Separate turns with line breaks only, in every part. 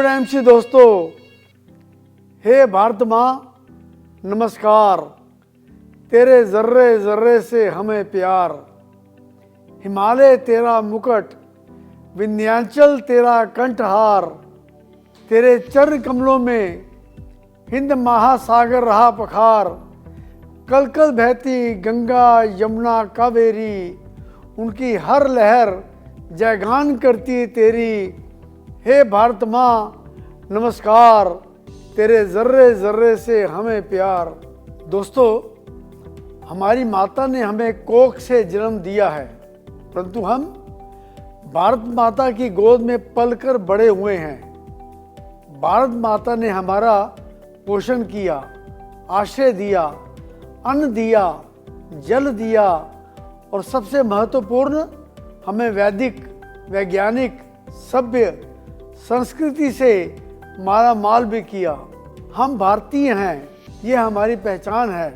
Good MC दोस्तों, हे भारत माँ नमस्कार। तेरे जर्रे जर्रे से हमें प्यार, हिमालय तेरा मुकुट, विंध्याचल तेरा कंठहार। तेरे चरण कमलों में हिंद महासागर रहा पखार। कल कल बहती गंगा यमुना कावेरी, उनकी हर लहर जयगान करती तेरी। हे भारत माँ नमस्कार, तेरे जर्रे जर्रे से हमें प्यार। दोस्तों, हमारी माता ने हमें कोख से जन्म दिया है, परंतु हम भारत माता की गोद में पलकर बड़े हुए हैं। भारत माता ने हमारा पोषण किया, आश्रय दिया, अन्न दिया, जल दिया और सबसे महत्वपूर्ण हमें वैदिक, वैज्ञानिक, सभ्य संस्कृति से माला माल भी किया। हम भारतीय हैं, ये हमारी पहचान है।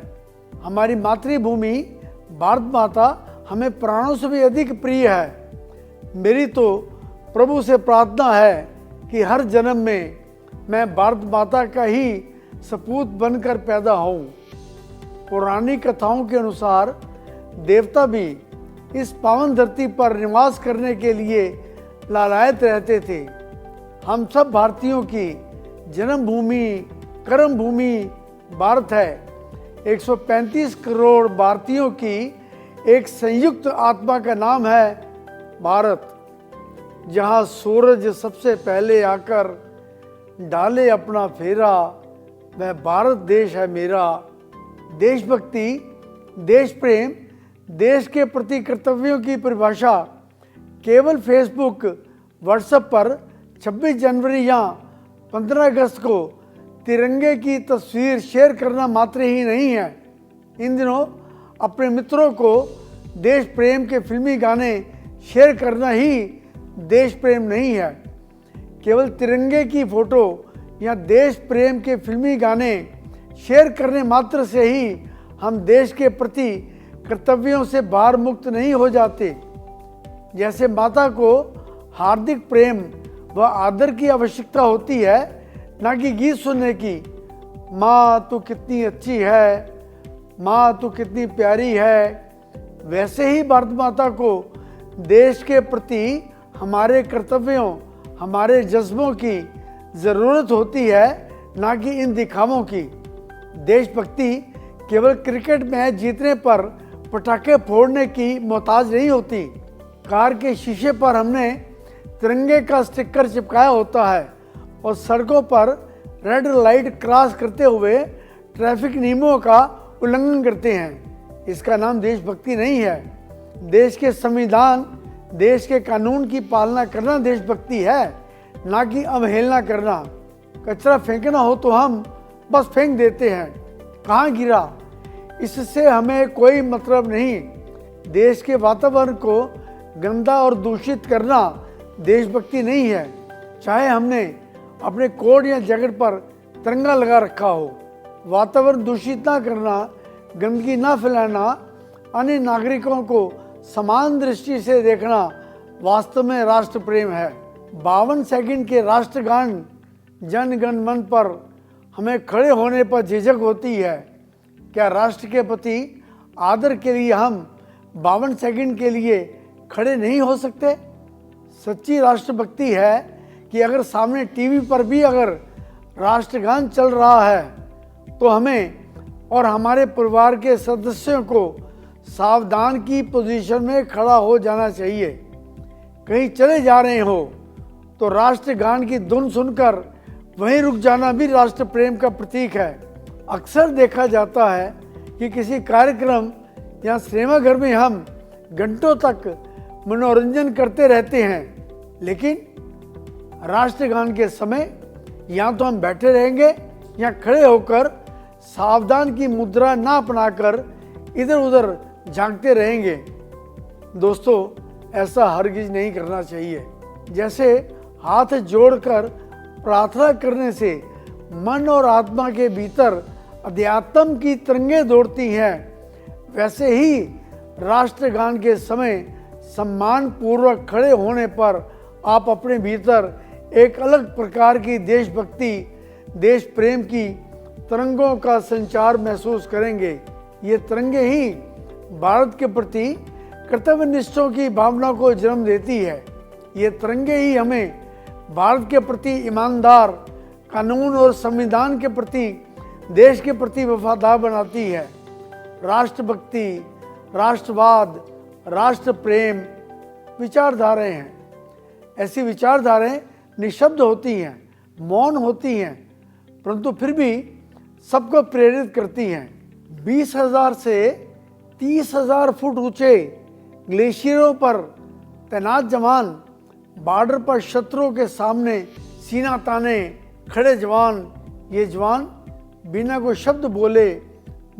हमारी मातृभूमि भारत माता हमें प्राणों से भी अधिक प्रिय है। मेरी तो प्रभु से प्रार्थना है कि हर जन्म में मैं भारत माता का ही सपूत बनकर पैदा होऊं। पौराणिक कथाओं के अनुसार देवता भी इस पावन धरती पर निवास करने के लिए लालायत रहते थे। हम सब भारतीयों की जन्मभूमि, कर्म भूमि भारत है। 135 करोड़ भारतीयों की एक संयुक्त आत्मा का नाम है भारत, जहां सूरज सबसे पहले आकर डाले अपना फेरा, वह भारत देश है मेरा। देशभक्ति, देश प्रेम, देश के प्रति कर्तव्यों की परिभाषा केवल फेसबुक, व्हाट्सएप पर 26 जनवरी या 15 अगस्त को तिरंगे की तस्वीर शेयर करना मात्र ही नहीं है। इन दिनों अपने मित्रों को देश प्रेम के फिल्मी गाने शेयर करना ही देश प्रेम नहीं है। केवल तिरंगे की फोटो या देश प्रेम के फिल्मी गाने शेयर करने मात्र से ही हम देश के प्रति कर्तव्यों से भार मुक्त नहीं हो जाते। जैसे माता को हार्दिक प्रेम व आदर की आवश्यकता होती है, ना कि गीत सुनने की। माँ तू कितनी अच्छी है, माँ तू कितनी प्यारी है, वैसे ही भारत माता को देश के प्रति हमारे कर्तव्यों, हमारे जज्बों की ज़रूरत होती है, ना कि इन दिखावों की। देशभक्ति केवल क्रिकेट मैच जीतने पर पटाखे फोड़ने की मोहताज नहीं होती। कार के शीशे पर हमने तिरंगे का स्टिकर चिपकाया होता है और सड़कों पर रेड लाइट क्रॉस करते हुए ट्रैफिक नियमों का उल्लंघन करते हैं। इसका नाम देशभक्ति नहीं है। देश के संविधान, देश के कानून की पालना करना देशभक्ति है, ना कि अवहेलना करना। कचरा फेंकना हो तो हम बस फेंक देते हैं, कहाँ गिरा, इससे हमें कोई मतलब नहीं। देश के वातावरण को गंदा और दूषित करना देशभक्ति नहीं है। चाहे हमने अपने कोट या जैकेट पर तिरंगा लगा रखा हो, वातावरण दूषित ना करना, गंदगी ना फैलाना, अन्य नागरिकों को समान दृष्टि से देखना वास्तव में राष्ट्र प्रेम है। 52 सेकंड के राष्ट्रगान जन गण मन पर हमें खड़े होने पर झिझक होती है। क्या राष्ट्र के प्रति आदर के लिए हम 52 सेकंड के लिए खड़े नहीं हो सकते? सच्ची राष्ट्रभक्ति है कि अगर सामने टीवी पर भी अगर राष्ट्रगान चल रहा है तो हमें और हमारे परिवार के सदस्यों को सावधान की पोजीशन में खड़ा हो जाना चाहिए। कहीं चले जा रहे हो तो राष्ट्रगान की धुन सुनकर वहीं रुक जाना भी राष्ट्र प्रेम का प्रतीक है। अक्सर देखा जाता है कि किसी कार्यक्रम या सिनेमा घर में हम घंटों तक मनोरंजन करते रहते हैं, लेकिन राष्ट्रगान के समय या तो हम बैठे रहेंगे या खड़े होकर सावधान की मुद्रा ना अपनाकर इधर उधर झांकते रहेंगे। दोस्तों, ऐसा हरगिज नहीं करना चाहिए। जैसे हाथ जोड़कर प्रार्थना करने से मन और आत्मा के भीतर अध्यात्म की तरंगें दौड़ती हैं, वैसे ही राष्ट्रगान के समय सम्मान पूर्वक खड़े होने पर आप अपने भीतर एक अलग प्रकार की देशभक्ति, देश प्रेम की तरंगों का संचार महसूस करेंगे। ये तरंगे ही भारत के प्रति कर्तव्यनिष्ठों की भावना को जन्म देती है। ये तरंगे ही हमें भारत के प्रति ईमानदार, कानून और संविधान के प्रति, देश के प्रति वफादार बनाती है। राष्ट्रभक्ति, राष्ट्रवाद, राष्ट्र प्रेम विचारधाराएं हैं। ऐसी विचारधाराएं निशब्द होती हैं, मौन होती हैं, परंतु फिर भी सबको प्रेरित करती हैं। 20,000 से 30,000 फुट ऊंचे ग्लेशियरों पर तैनात जवान, बॉर्डर पर शत्रुओं के सामने सीना ताने खड़े जवान, ये जवान बिना कोई शब्द बोले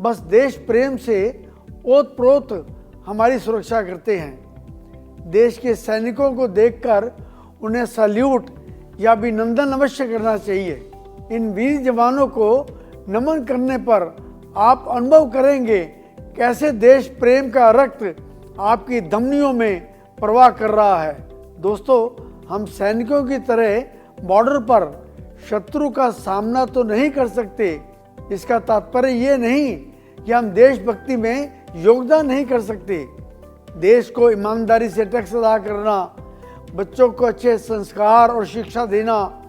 बस देश प्रेम से ओत-प्रोत हमारी सुरक्षा करते हैं। देश के सैनिकों को देखकर उन्हें सैल्यूट या अभिनंदन अवश्य करना चाहिए। इन वीर जवानों को नमन करने पर आप अनुभव करेंगे कैसे देश प्रेम का रक्त आपकी धमनियों में प्रवाह कर रहा है। दोस्तों, हम सैनिकों की तरह बॉर्डर पर शत्रु का सामना तो नहीं कर सकते। इसका तात्पर्य ये नहीं कि हम देशभक्ति में योगदान नहीं कर सकते। देश को ईमानदारी से टैक्स अदा करना, बच्चों को अच्छे संस्कार और शिक्षा देना,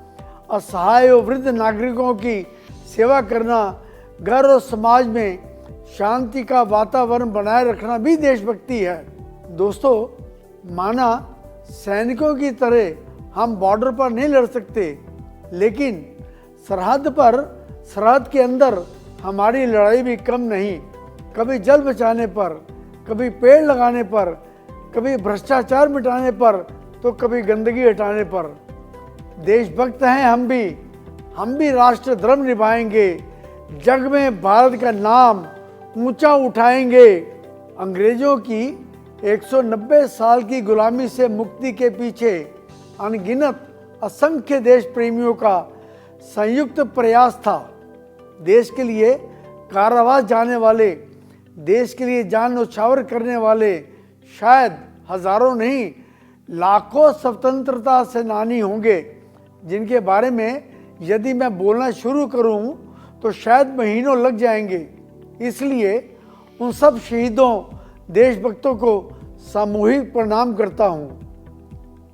असहाय और वृद्ध नागरिकों की सेवा करना, घर और समाज में शांति का वातावरण बनाए रखना भी देशभक्ति है। दोस्तों, माना सैनिकों की तरह हम बॉर्डर पर नहीं लड़ सकते, लेकिन सरहद पर, सरहद के अंदर हमारी लड़ाई भी कम नहीं। कभी जल बचाने पर, कभी पेड़ लगाने पर, कभी भ्रष्टाचार मिटाने पर, तो कभी गंदगी हटाने पर। देशभक्त हैं हम भी राष्ट्र धर्म निभाएंगे, जग में भारत का नाम ऊंचा उठाएंगे। अंग्रेजों की 190 साल की गुलामी से मुक्ति के पीछे अनगिनत असंख्य देश प्रेमियों का संयुक्त प्रयास था। देश के लिए कारावास जाने वाले, देश के लिए जान न्यौछावर करने वाले शायद हजारों नहीं, लाखों स्वतंत्रता सेनानी होंगे, जिनके बारे में यदि मैं बोलना शुरू करूं तो शायद महीनों लग जाएंगे। इसलिए उन सब शहीदों, देशभक्तों को सामूहिक प्रणाम करता हूं।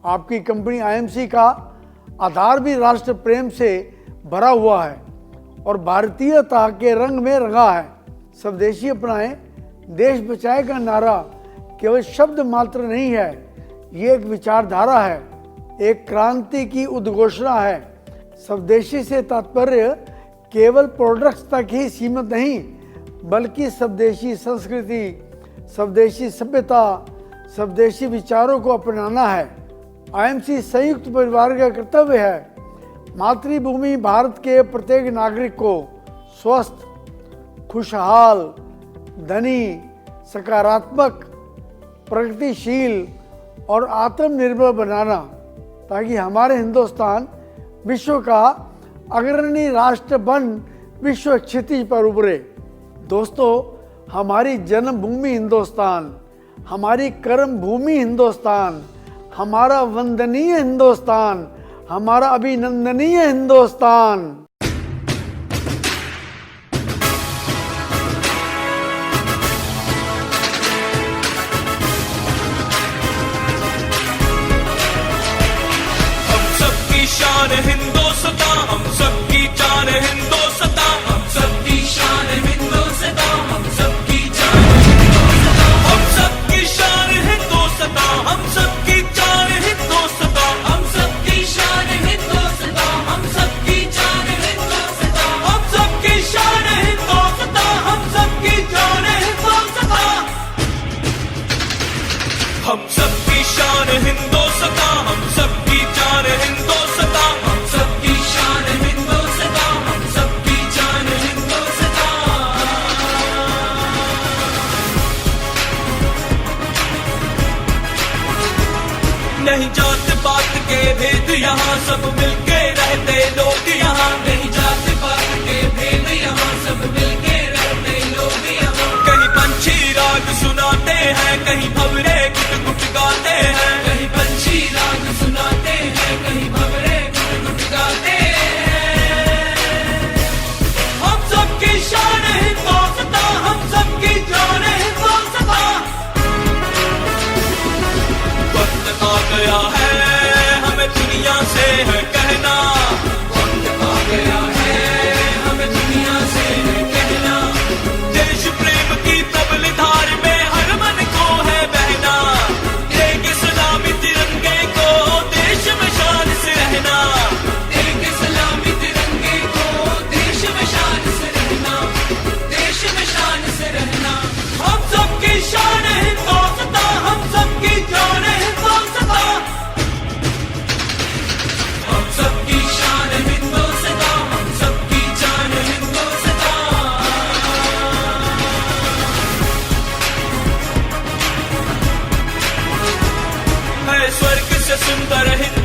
आपकी कंपनी आईएमसी का आधार भी राष्ट्र प्रेम से भरा हुआ है और भारतीयता के रंग में रंगा है। स्वदेशी अपनाएं, देश बचाए का नारा केवल शब्द मात्र नहीं है, ये एक विचारधारा है, एक क्रांति की उद्घोषणा है। स्वदेशी से तात्पर्य केवल प्रोडक्ट्स तक ही सीमित नहीं, बल्कि स्वदेशी संस्कृति, स्वदेशी सभ्यता, स्वदेशी विचारों को अपनाना है। आईएमसी संयुक्त परिवार का कर्तव्य है मातृभूमि भारत के प्रत्येक नागरिक को स्वस्थ, खुशहाल, धनी, सकारात्मक, प्रगतिशील और आत्मनिर्भर बनाना, ताकि हमारे हिंदुस्तान विश्व का अग्रणी राष्ट्र बन विश्व क्षितिज पर उभरे। दोस्तों, हमारी जन्मभूमि हिंदुस्तान, हमारी कर्म भूमि हिंदुस्तान, हमारा वंदनीय हिंदुस्तान, हमारा अभिनंदनीय हिंदुस्तान।
हम सबकी शान हिंदुस्तान, हम सबकी जान हिंदुस्तान, हम सबकी शान हिंदुस्तान, हम सबकी जान हिंदुस्तान, हम सबकी शान हिंदुस्तान, हम सबकी जान हिंदुस्तान, हम सबकी शान हिंदुस्तान, हम सबकी जान हिंदुस्तान, हम सबकी शान हिंदुस्तान, हम सबकी जान हिंदुस्तान, हम सबकी शान हिंदुस्तान, हम सबकी जान हिंदुस्तान, हम सबकी शान हिंदुस्तान, हम सबकी जान हिंदुस्तान। नहीं जात पात के भेद यहाँ, सब मिलके रहते लोग यहाँ, नहीं जात पात के भेद यहाँ, सब मिलके रहते लोग यहाँ। कहीं पंछी राग सुनाते हैं, कहीं भंवरे गुट गुट गाते हैं, कहीं पंछी राग सुनाते हैं, कहीं भंवरे गुट सुंदर हिंदुस्तान